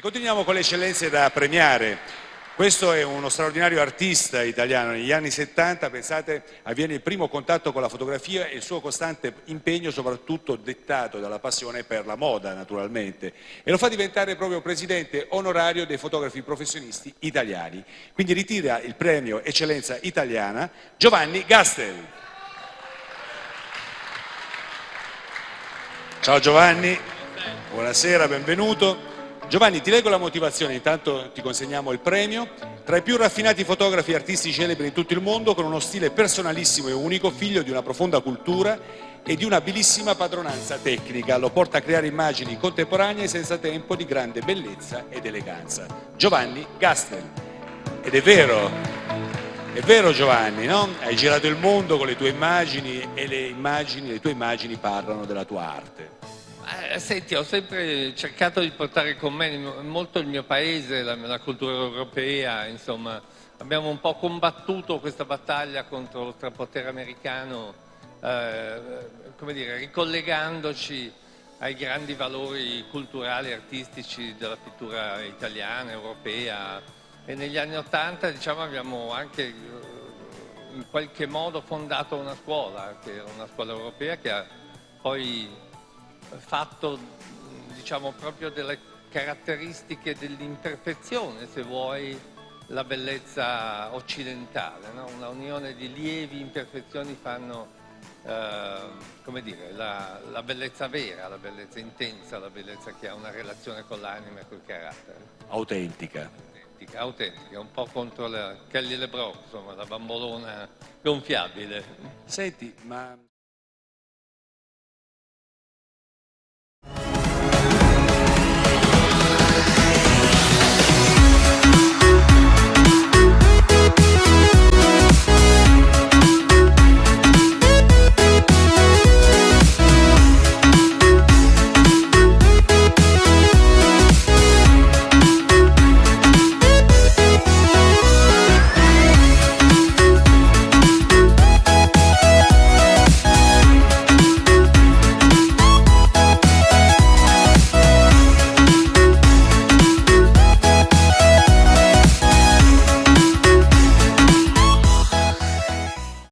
continuiamo con le eccellenze da premiare. Questo è uno straordinario artista italiano. Negli anni 70, pensate, avviene il primo contatto con la fotografia e il suo costante impegno, soprattutto dettato dalla passione per la moda, naturalmente, e lo fa diventare proprio presidente onorario dei fotografi professionisti italiani. Quindi ritira il premio Eccellenza Italiana Giovanni Gastel. Ciao Giovanni, buonasera, benvenuto. Giovanni, ti leggo la motivazione, intanto ti consegniamo il premio. Tra i più raffinati fotografi e artisti celebri in tutto il mondo, con uno stile personalissimo e unico, figlio di una profonda cultura e di un'abilissima padronanza tecnica, lo porta a creare immagini contemporanee senza tempo di grande bellezza ed eleganza. Giovanni Gastel. Ed è vero Giovanni, no? Hai girato il mondo con le tue immagini e le tue immagini parlano della tua arte. Senti, ho sempre cercato di portare con me molto il mio paese, la cultura europea, insomma, abbiamo un po' combattuto questa battaglia contro lo strapotere americano, come dire, ricollegandoci ai grandi valori culturali e artistici della pittura italiana, europea, e negli anni '80, diciamo, abbiamo anche in qualche modo fondato una scuola, che era una scuola europea che ha poi fatto, diciamo, proprio delle caratteristiche dell'imperfezione, se vuoi, la bellezza occidentale, no? Una unione di lievi imperfezioni fanno, come dire, la bellezza vera, la bellezza intensa, la bellezza che ha una relazione con l'anima e col carattere. Autentica. Autentica, un po' contro la Kelly LeBrock, insomma, la bambolona gonfiabile. Senti, ma